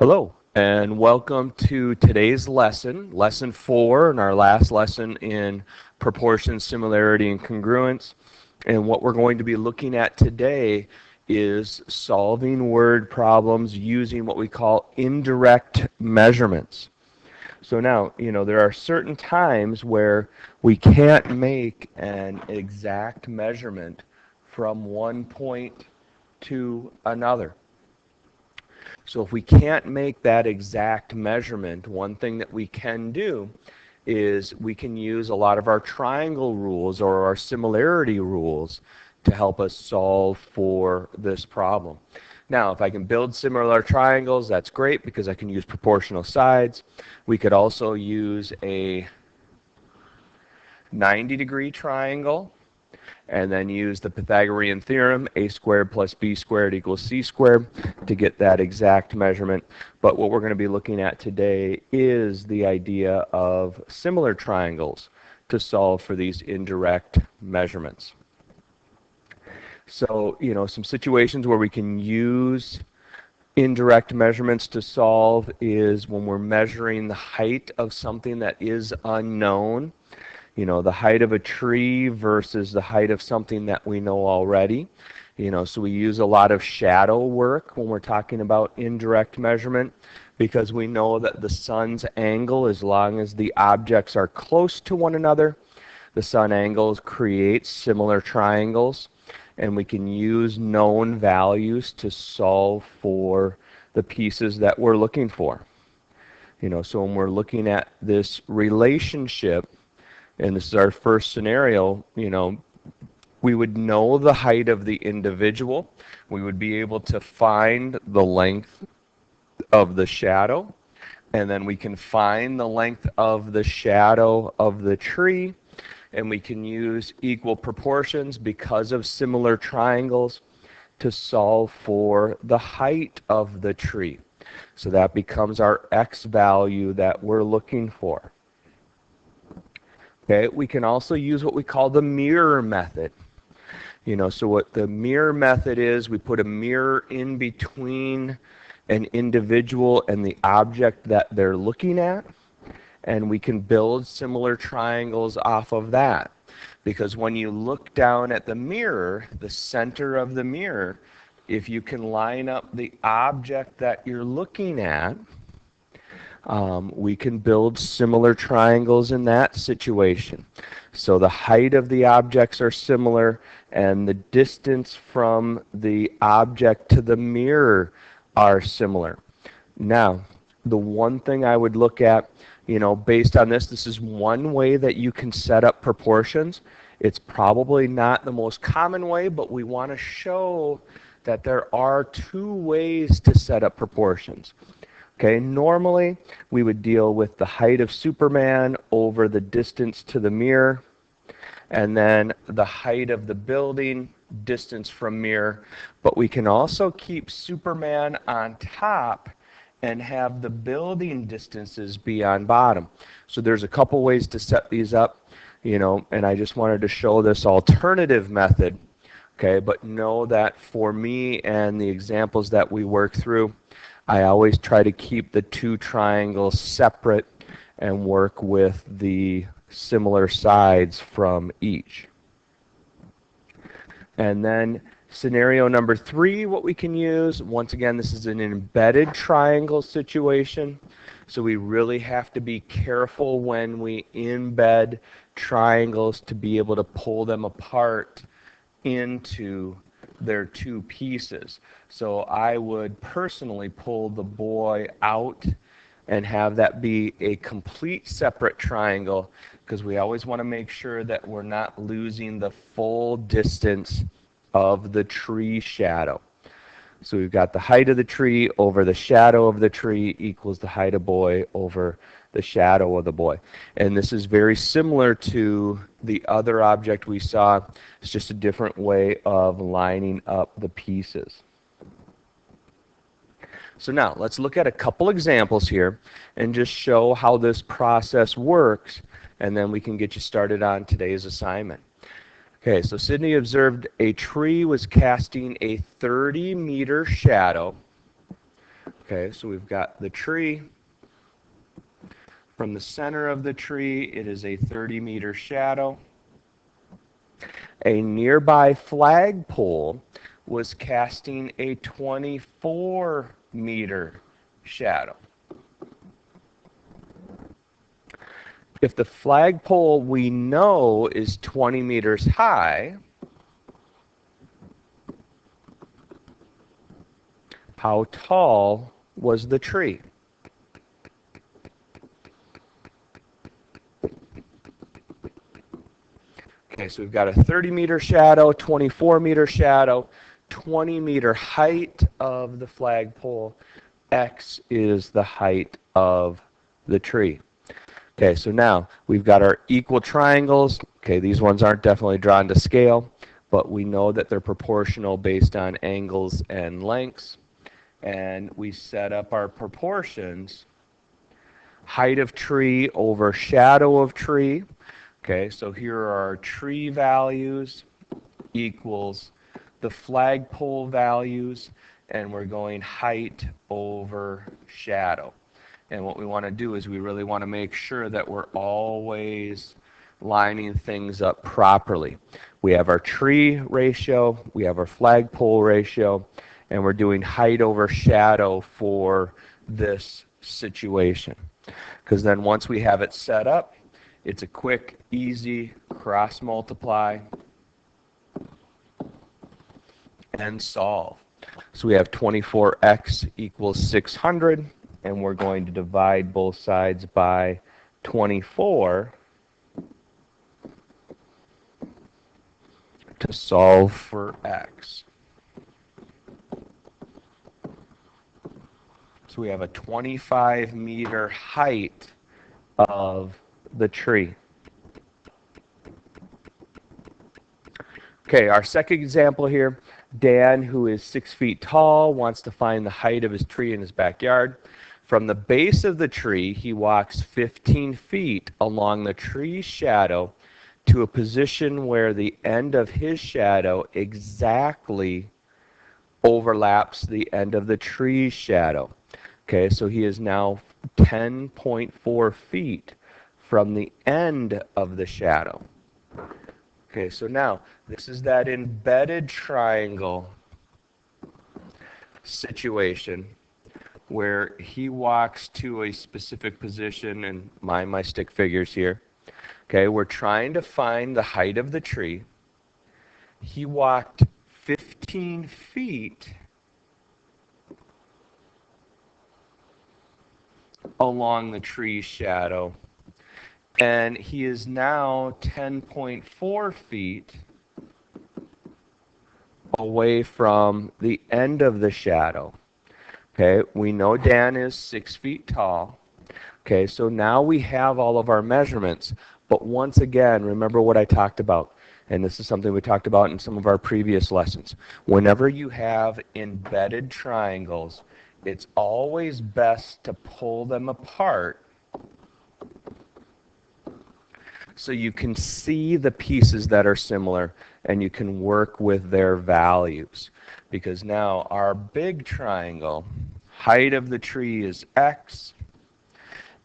Hello, and welcome to today's lesson, lesson 4, and our last lesson in proportion, similarity, and congruence. And what we're going to be looking at today is solving word problems using what we call indirect measurements. So now, there are certain times where we can't make an exact measurement from one point to another. So if we can't make that exact measurement, one thing that we can do is we can use a lot of our triangle rules or our similarity rules to help us solve for this problem. Now, if I can build similar triangles, that's great because I can use proportional sides. We could also use a 90-degree triangle and then use the Pythagorean theorem, a squared plus b squared equals c squared, to get that exact measurement. But what we're going to be looking at today is the idea of similar triangles to solve for these indirect measurements. So, some situations where we can use indirect measurements to solve is when we're measuring the height of something that is unknown. The height of a tree versus the height of something that we know already. So we use a lot of shadow work when we're talking about indirect measurement because we know that the sun's angle, as long as the objects are close to one another, the sun angles create similar triangles, and we can use known values to solve for the pieces that we're looking for. So when we're looking at this relationship, and this is our first scenario, we would know the height of the individual. We would be able to find the length of the shadow, and then we can find the length of the shadow of the tree, and we can use equal proportions because of similar triangles to solve for the height of the tree. So that becomes our x value that we're looking for. Okay, we can also use what we call the mirror method. So what the mirror method is, we put a mirror in between an individual and the object that they're looking at, and we can build similar triangles off of that. Because when you look down at the mirror, the center of the mirror, if you can line up the object that you're looking at, we can build similar triangles in that situation. So the height of the objects are similar, and the distance from the object to the mirror are similar. Now, the one thing I would look at, based on this is one way that you can set up proportions. It's probably not the most common way, but we want to show that there are two ways to set up proportions. Okay, normally we would deal with the height of Superman over the distance to the mirror, and then the height of the building, distance from mirror. But we can also keep Superman on top and have the building distances be on bottom. So there's a couple ways to set these up, and I just wanted to show this alternative method. Okay, but know that for me and the examples that we work through, I always try to keep the two triangles separate and work with the similar sides from each. And then scenario number 3, what we can use, once again, this is an embedded triangle situation. So we really have to be careful when we embed triangles to be able to pull them apart into their two pieces. So I would personally pull the boy out and have that be a complete separate triangle, because we always want to make sure that we're not losing the full distance of the tree shadow. So we've got the height of the tree over the shadow of the tree equals the height of boy over the shadow of the boy. And this is very similar to the other object we saw. It's just a different way of lining up the pieces. So now let's look at a couple examples here and just show how this process works, and then we can get you started on today's assignment. Okay, so Sydney observed a tree was casting a 30-meter shadow. Okay, so we've got the tree. From the center of the tree, it is a 30-meter shadow. A nearby flagpole was casting a 24-meter shadow. If the flagpole we know is 20 meters high, how tall was the tree? Okay, so we've got a 30-meter shadow, 24-meter shadow, 20-meter height of the flagpole. X is the height of the tree. Okay, so now we've got our equal triangles. Okay, these ones aren't definitely drawn to scale, but we know that they're proportional based on angles and lengths. And we set up our proportions. Height of tree over shadow of tree. Okay, so here are our tree values equals the flagpole values, and we're going height over shadow. And what we want to do is we really want to make sure that we're always lining things up properly. We have our tree ratio, we have our flagpole ratio, and we're doing height over shadow for this situation. Because then once we have it set up, it's a quick, easy cross multiply and solve. So we have 24x equals 600, and we're going to divide both sides by 24 to solve for x. So we have a 25-meter height of the tree. Okay, our second example here, Dan, who is 6 feet tall, wants to find the height of his tree in his backyard. From the base of the tree, he walks 15 feet along the tree's shadow to a position where the end of his shadow exactly overlaps the end of the tree's shadow. Okay, so he is now 10.4 feet from the end of the shadow. Okay, so now this is that embedded triangle situation where he walks to a specific position, and mind my stick figures here. Okay, we're trying to find the height of the tree. He walked 15 feet along the tree's shadow, and he is now 10.4 feet away from the end of the shadow. Okay, we know Dan is 6 feet tall. Okay, so now we have all of our measurements, but once again, remember what I talked about, and this is something we talked about in some of our previous lessons. Whenever you have embedded triangles, it's always best to pull them apart so you can see the pieces that are similar and you can work with their values. Because now our big triangle, height of the tree is x,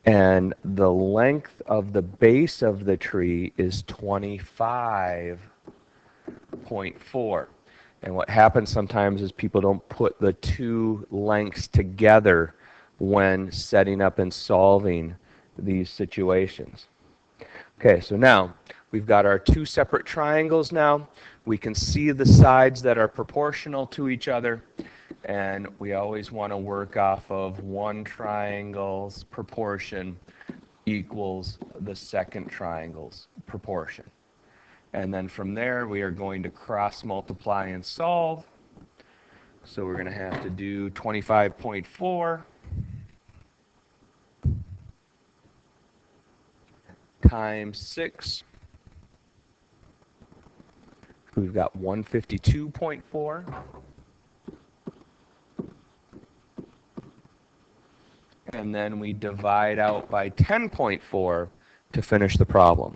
and the length of the base of the tree is 25.4. And what happens sometimes is people don't put the two lengths together when setting up and solving these situations. Okay, so now we've got our two separate triangles now. We can see the sides that are proportional to each other, and we always want to work off of one triangle's proportion equals the second triangle's proportion. And then from there, we are going to cross multiply and solve. So we're going to have to do 25.4 times 6. We've got 152.4. And then we divide out by 10.4 to finish the problem.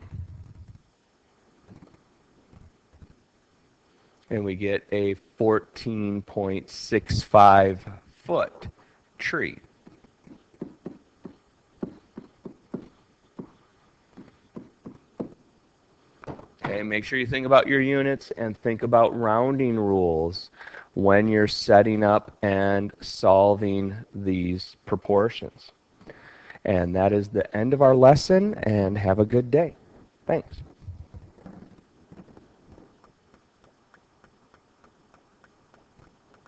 And we get a 14.65 foot tree. Okay, make sure you think about your units and think about rounding rules when you're setting up and solving these proportions. And that is the end of our lesson, and have a good day. Thanks.